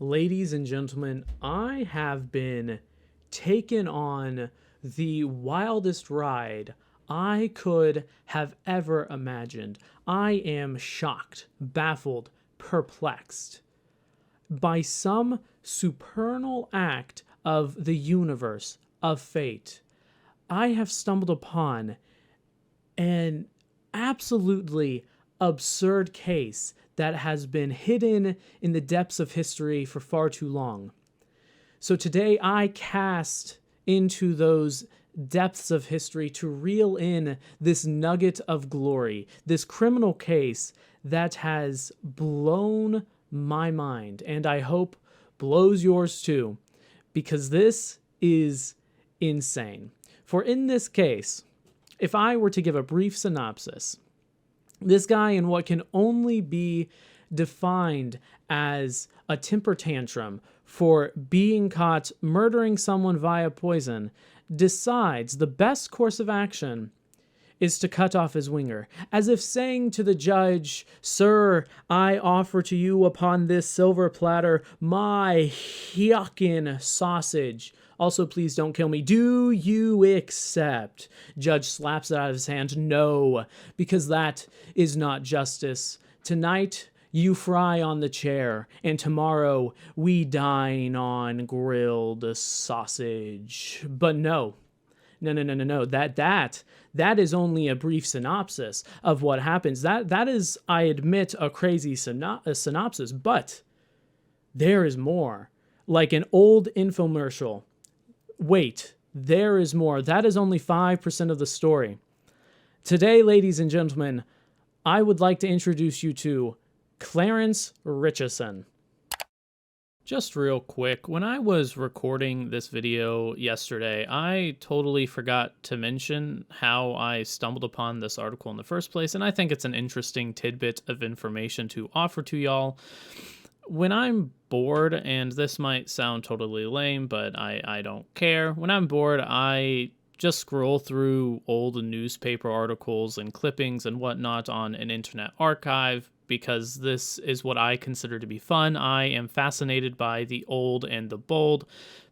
Ladies and gentlemen, I have been taken on the wildest ride I could have ever imagined. I am shocked, baffled, perplexed by some supernal act of the universe, of fate. I have stumbled upon an absolutely absurd case that has been hidden in the depths of history for far too long. So today I cast into those depths of history to reel in this nugget of glory, this criminal case that has blown my mind, and I hope blows yours too, because this is insane. For in this case, if I were to give a brief synopsis, this guy, in what can only be defined as a temper tantrum for being caught murdering someone via poison, decides the best course of action is to cut off his winger, as if saying to the judge, "Sir, I offer to you upon this silver platter my yuckin' sausage. Also, please don't kill me. Do you accept?" Judge slaps it out of his hand. "No, because that is not justice. Tonight, you fry on the chair, and tomorrow we dine on grilled sausage." But no. That is only a brief synopsis of what happens. That is, I admit, a crazy synopsis, but there is more. Like an old infomercial. Wait, there is more. That is only 5% of the story. Today, ladies and gentlemen, I would like to introduce you to Clarence Richardson. Just real quick, when I was recording this video yesterday, I totally forgot to mention how I stumbled upon this article in the first place, and I think it's an interesting tidbit of information to offer to y'all. When I'm bored, and this might sound totally lame, but I don't care. When I'm bored, I just scroll through old newspaper articles and clippings and whatnot on an internet archive, because this is what I consider to be fun. I am fascinated by the old and the bold.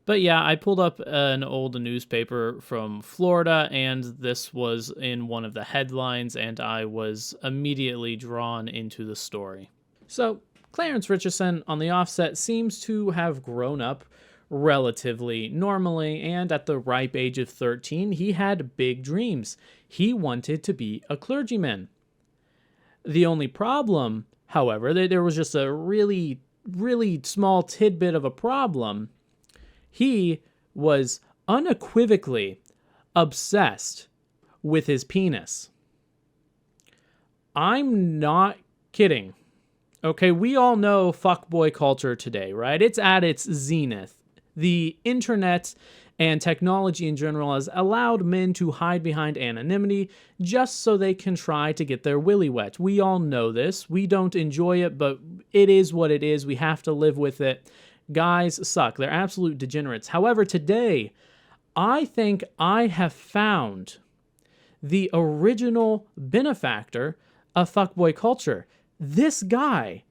But yeah, I pulled up an old newspaper from Florida, and this was in one of the headlines, and I was immediately drawn into the story. So, Clarence Richardson, on the offset, seems to have grown up relatively normally, and at the ripe age of 13, he had big dreams. He wanted to be a clergyman. The only problem, however, there was just a really, really small tidbit of a problem. He was unequivocally obsessed with his penis. I'm not kidding. Okay, we all know fuckboy culture today, right? It's at its zenith. The internet and technology in general has allowed men to hide behind anonymity just so they can try to get their willy wet. We all know this. We don't enjoy it, but it is what it is. We have to live with it. Guys suck. They're absolute degenerates. However, today, I think I have found the original benefactor of fuckboy culture. This guy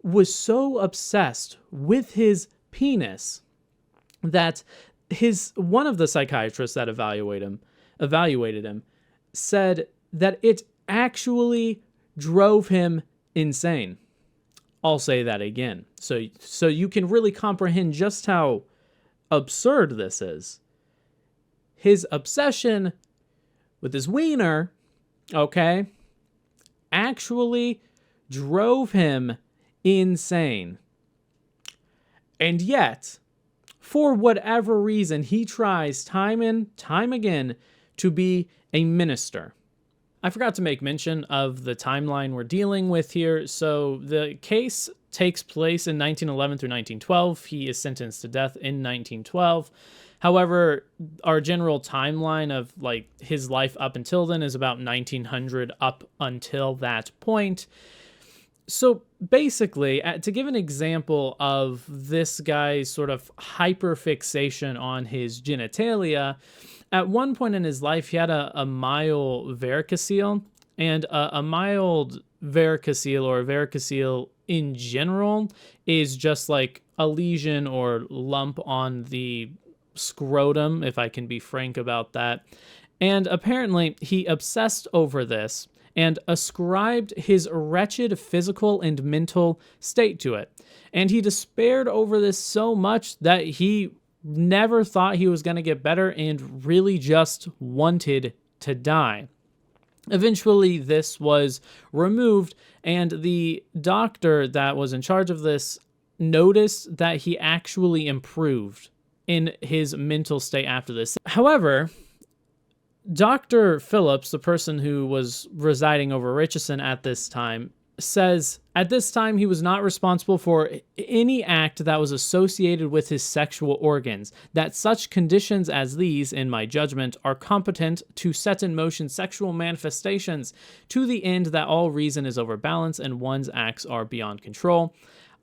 was so obsessed with his penis that one of the psychiatrists that evaluated him said that it actually drove him insane. I'll say that again, so you can really comprehend just how absurd this is. His obsession with his wiener, okay, actually drove him insane. And yet, for whatever reason, he tries time and time again to be a minister. I forgot to make mention of the timeline we're dealing with here. So the case takes place in 1911 through 1912. He is sentenced to death in 1912. However, our general timeline of like his life up until then is about 1900 up until that point. So basically, to give an example of this guy's sort of hyperfixation on his genitalia, at one point in his life, he had a mild varicocele, and a mild varicocele, or varicocele in general, is just like a lesion or lump on the scrotum, if I can be frank about that. And apparently he obsessed over this and ascribed his wretched physical and mental state to it. And he despaired over this so much that he never thought he was going to get better and really just wanted to die. Eventually, this was removed, and the doctor that was in charge of this noticed that he actually improved in his mental state after this. However, Dr. Phillips, the person who was residing over Richardson at this time, says at this time he was not responsible for any act that was associated with his sexual organs, that such conditions as these, in my judgment, are competent to set in motion sexual manifestations to the end that all reason is overbalanced and one's acts are beyond control.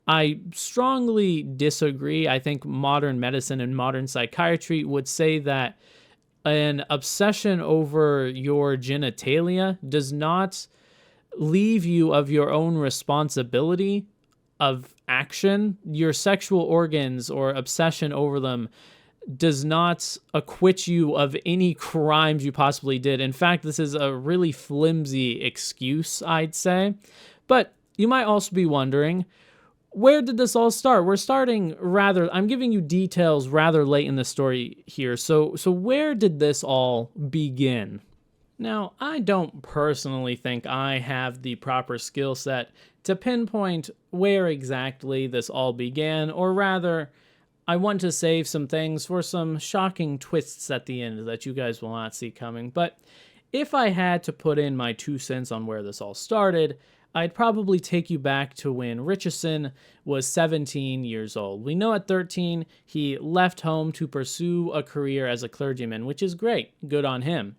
I strongly disagree. I think modern medicine and modern psychiatry would say that an obsession over your genitalia does not leave you of your own responsibility of action. Your sexual organs or obsession over them does not acquit you of any crimes you possibly did. In fact, this is a really flimsy excuse, I'd say. But you might also be wondering, where did this all start? I'm giving you details rather late in the story here. So where did this all begin? Now, I don't personally think I have the proper skill set to pinpoint where exactly this all began, or rather, I want to save some things for some shocking twists at the end that you guys will not see coming. But if I had to put in my 2 cents on where this all started, I'd probably take you back to when Richardson was 17 years old. We know at 13, he left home to pursue a career as a clergyman, which is great. Good on him.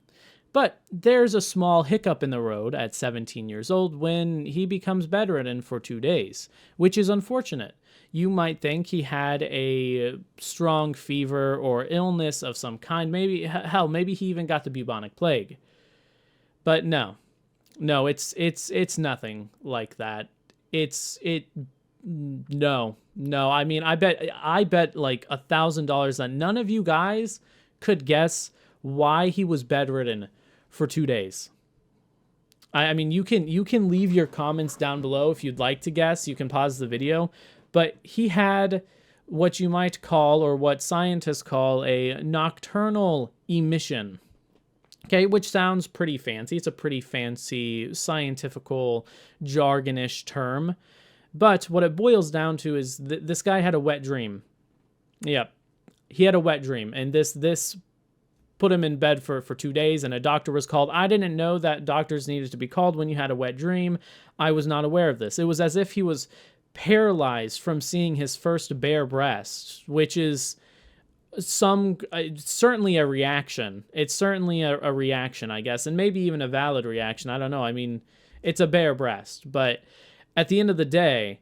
But there's a small hiccup in the road at 17 years old when he becomes bedridden for 2 days, which is unfortunate. You might think he had a strong fever or illness of some kind. Maybe he even got the bubonic plague. But no, it's nothing like that. No. I mean, I bet like $1,000 that none of you guys could guess why he was bedridden for 2 days. I mean, you can leave your comments down below if you'd like to guess. You can pause the video. But he had what you might call, or what scientists call, a nocturnal emission. Okay, which sounds pretty fancy. It's a pretty fancy, scientifical, jargonish term. But what it boils down to is this guy had a wet dream. Yep, he had a wet dream. And this put him in bed for 2 days, and a doctor was called. I didn't know that doctors needed to be called when you had a wet dream. I was not aware of this. It was as if he was paralyzed from seeing his first bare breast, which is certainly a reaction. It's certainly a reaction, I guess, and maybe even a valid reaction. I don't know. I mean, it's a bare breast, but at the end of the day,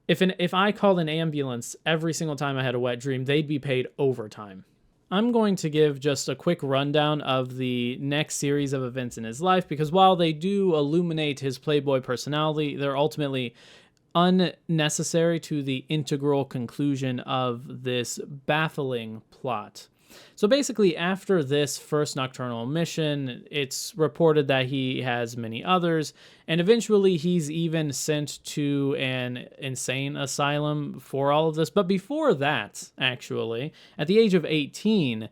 if I called an ambulance every single time I had a wet dream, they'd be paid overtime. I'm going to give just a quick rundown of the next series of events in his life, because while they do illuminate his playboy personality, they're ultimately unnecessary to the integral conclusion of this baffling plot. So basically, after this first nocturnal mission, it's reported that he has many others, and eventually he's even sent to an insane asylum for all of this. But before that, actually, at the age of 18,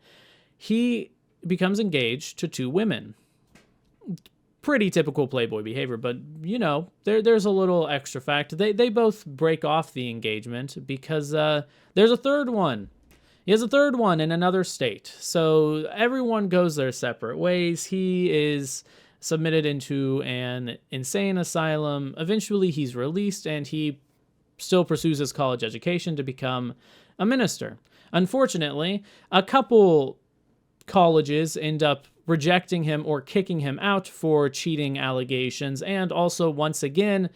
he becomes engaged to 2 women. Pretty typical playboy behavior, but, you know, there's a little extra fact. They both break off the engagement because there's a third one. He has a third one in another state. So everyone goes their separate ways. He is submitted into an insane asylum. Eventually, he's released, and he still pursues his college education to become a minister. Unfortunately, a couple colleges end up rejecting him or kicking him out for cheating allegations, and also, once again,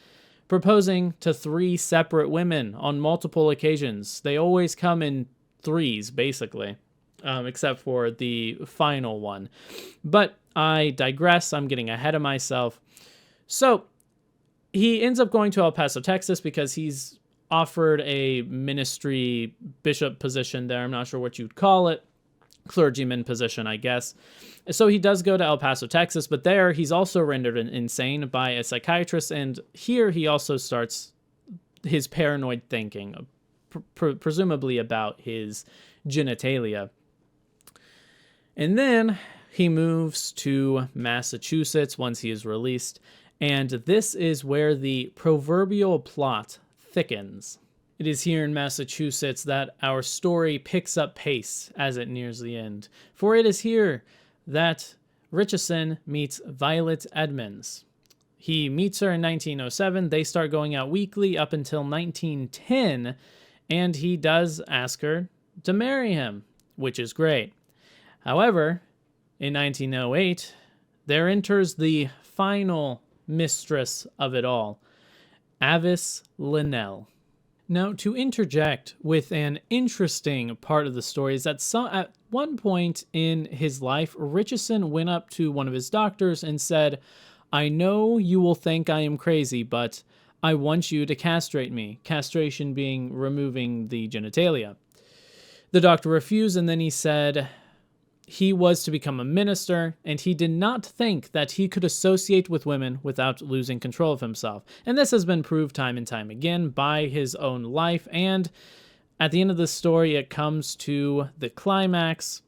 proposing to 3 separate women on multiple occasions. They always come in 3s, basically, except for the final one. But I digress. I'm getting ahead of myself. So he ends up going to El Paso, Texas, because he's offered a ministry bishop position there. I'm not sure what you'd call it. Clergyman position, I guess. So he does go to El Paso, Texas, but there he's also rendered insane by a psychiatrist, and here he also starts his paranoid thinking, presumably about his genitalia. And then he moves to Massachusetts once he is released, and this is where the proverbial plot thickens. It is here in Massachusetts that our story picks up pace as it nears the end, for it is here that Richardson meets Violet Edmonds. He meets her in 1907. They start going out weekly up until 1910, and he does ask her to marry him, which is great. However, in 1908, there enters the final mistress of it all, Avis Linnell. Now, to interject with an interesting part of the story is that at one point in his life, Richardson went up to one of his doctors and said, "I know you will think I am crazy, but I want you to castrate me." Castration being removing the genitalia. The doctor refused, and then he said he was to become a minister, and he did not think that he could associate with women without losing control of himself. And this has been proved time and time again by his own life, and at the end of the story, it comes to the climax.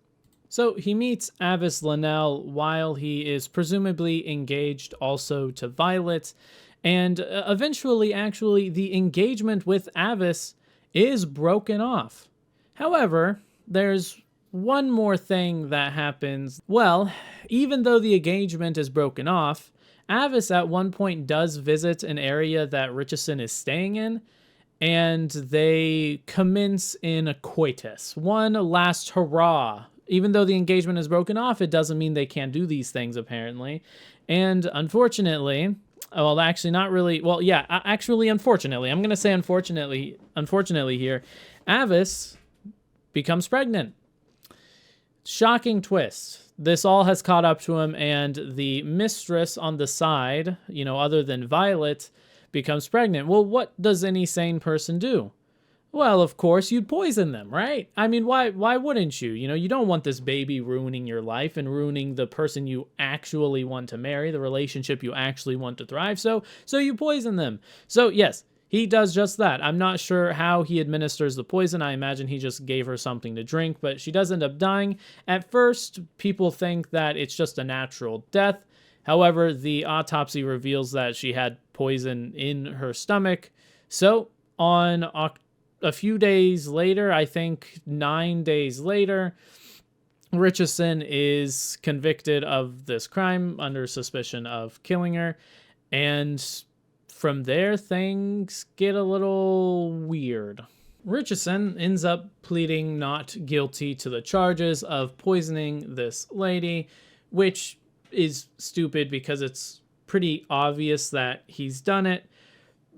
So he meets Avis Linnell while he is presumably engaged also to Violet, and eventually, actually, the engagement with Avis is broken off. However, there's one more thing that happens. Well, even though the engagement is broken off, Avis at one point does visit an area that Richardson is staying in, and they commence in a coitus. One last hurrah. Even though the engagement is broken off, it doesn't mean they can't do these things, apparently. And unfortunately, well, actually not really, well, yeah, actually, unfortunately, I'm going to say unfortunately here, Avis becomes pregnant. Shocking twist. This all has caught up to him, and the mistress on the side, other than Violet, becomes pregnant. Well, what does any sane person do? Well, of course, you'd poison them, right? I mean, why wouldn't you? You don't want this baby ruining your life and ruining the person you actually want to marry, the relationship you actually want to thrive. So you poison them. So, yes, he does just that. I'm not sure how he administers the poison. I imagine he just gave her something to drink, but she does end up dying. At first, people think that it's just a natural death. However, the autopsy reveals that she had poison in her stomach. So, on a few days later, I think 9 days later, Richardson is convicted of this crime under suspicion of killing her, and from there, things get a little weird. Richardson ends up pleading not guilty to the charges of poisoning this lady, which is stupid because it's pretty obvious that he's done it.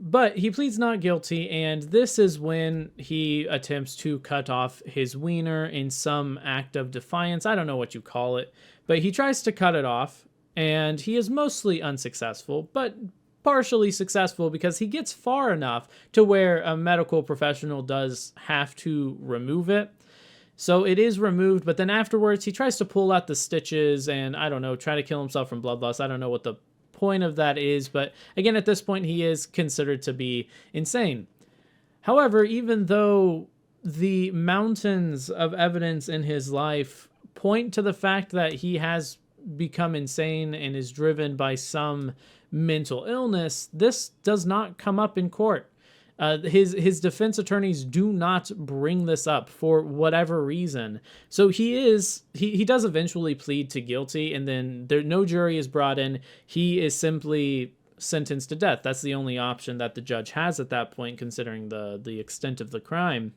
But he pleads not guilty, and this is when he attempts to cut off his wiener in some act of defiance. I don't know what you call it, but he tries to cut it off, and he is mostly unsuccessful, but partially successful because he gets far enough to where a medical professional does have to remove it. So it is removed, but then afterwards he tries to pull out the stitches and, I don't know, try to kill himself from blood loss. I don't know what the point of that is, but again, at this point he is considered to be insane. However, even though the mountains of evidence in his life point to the fact that he has become insane and is driven by some mental illness, this does not come up in court. His defense attorneys do not bring this up for whatever reason. So he does eventually plead to guilty, and then no jury is brought in. He is simply sentenced to death. That's the only option that the judge has at that point, considering the extent of the crime.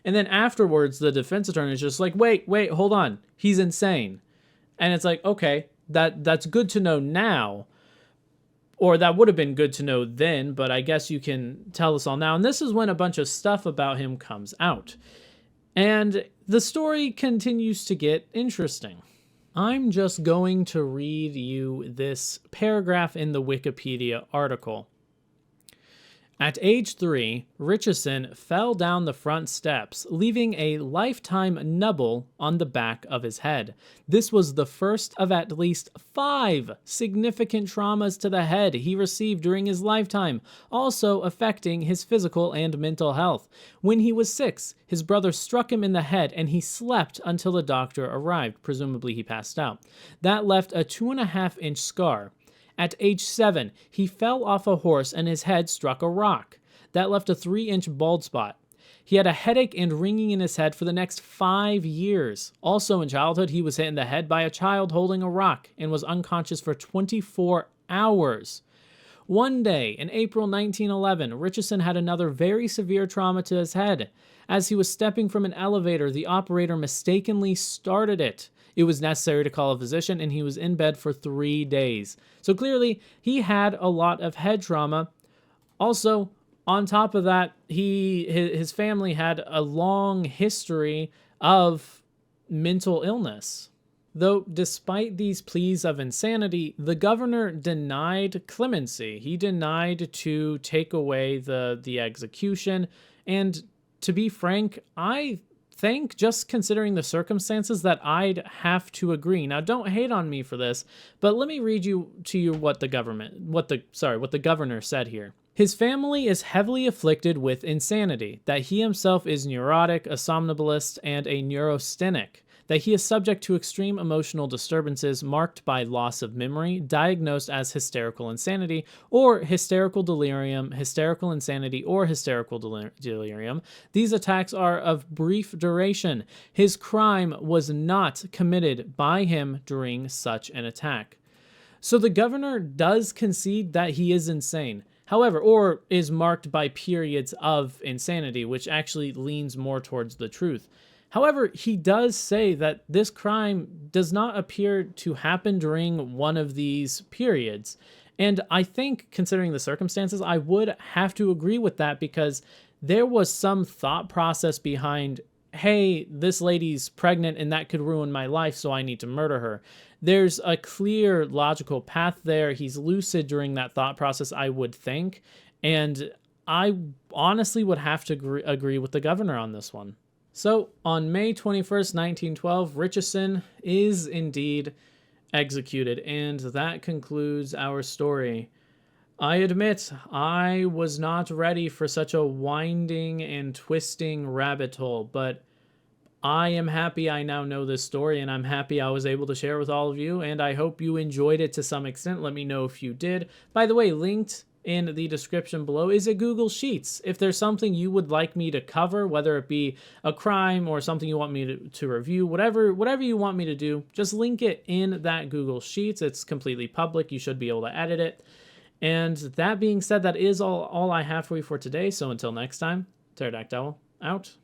And then afterwards, the defense attorney is just like, wait, hold on. He's insane. And it's like, okay, that's good to know now. Or that would have been good to know then, but I guess you can tell us all now. And this is when a bunch of stuff about him comes out. And the story continues to get interesting. I'm just going to read you this paragraph in the Wikipedia article. At age 3, Richardson fell down the front steps, leaving a lifetime nubble on the back of his head. This was the first of at least 5 significant traumas to the head he received during his lifetime, also affecting his physical and mental health. When he was 6, his brother struck him in the head and he slept until the doctor arrived. Presumably he passed out. That left a 2.5-inch scar. At age 7, he fell off a horse and his head struck a rock. That left a 3-inch bald spot. He had a headache and ringing in his head for the next 5 years. Also in childhood, he was hit in the head by a child holding a rock and was unconscious for 24 hours. One day, in April 1911, Richardson had another very severe trauma to his head. As he was stepping from an elevator, the operator mistakenly started it. It was necessary to call a physician, and he was in bed for 3 days. So clearly, he had a lot of head trauma. Also, on top of that, his family had a long history of mental illness. Though, despite these pleas of insanity, the governor denied clemency. He denied to take away the execution. And to be frank, I think, just considering the circumstances, that I'd have to agree. Now, don't hate on me for this, but let me read to you what the governor said here. His family is heavily afflicted with insanity, that he himself is neurotic, a somnambulist, and a neurasthenic, that he is subject to extreme emotional disturbances marked by loss of memory, diagnosed as hysterical insanity, or hysterical delirium, hysterical insanity, or hysterical delirium. These attacks are of brief duration. His crime was not committed by him during such an attack. So the governor does concede that he is insane. However, or is marked by periods of insanity, which actually leans more towards the truth. However, he does say that this crime does not appear to happen during one of these periods. And I think, considering the circumstances, I would have to agree with that, because there was some thought process behind, hey, this lady's pregnant and that could ruin my life, so I need to murder her. There's a clear logical path there. He's lucid during that thought process, I would think. And I honestly would have to agree with the governor on this one. So, on May 21st, 1912, Richardson is indeed executed, and that concludes our story. I admit, I was not ready for such a winding and twisting rabbit hole, but I am happy I now know this story, and I'm happy I was able to share it with all of you, and I hope you enjoyed it to some extent. Let me know if you did. By the way, linked in the description below is a Google Sheets. If there's something you would like me to cover, whether it be a crime or something you want me to review, whatever you want me to do, just link it in that Google Sheets. It's completely public. You should be able to edit it. And that being said, that is all I have for you for today. So until next time, Pterodactyl out.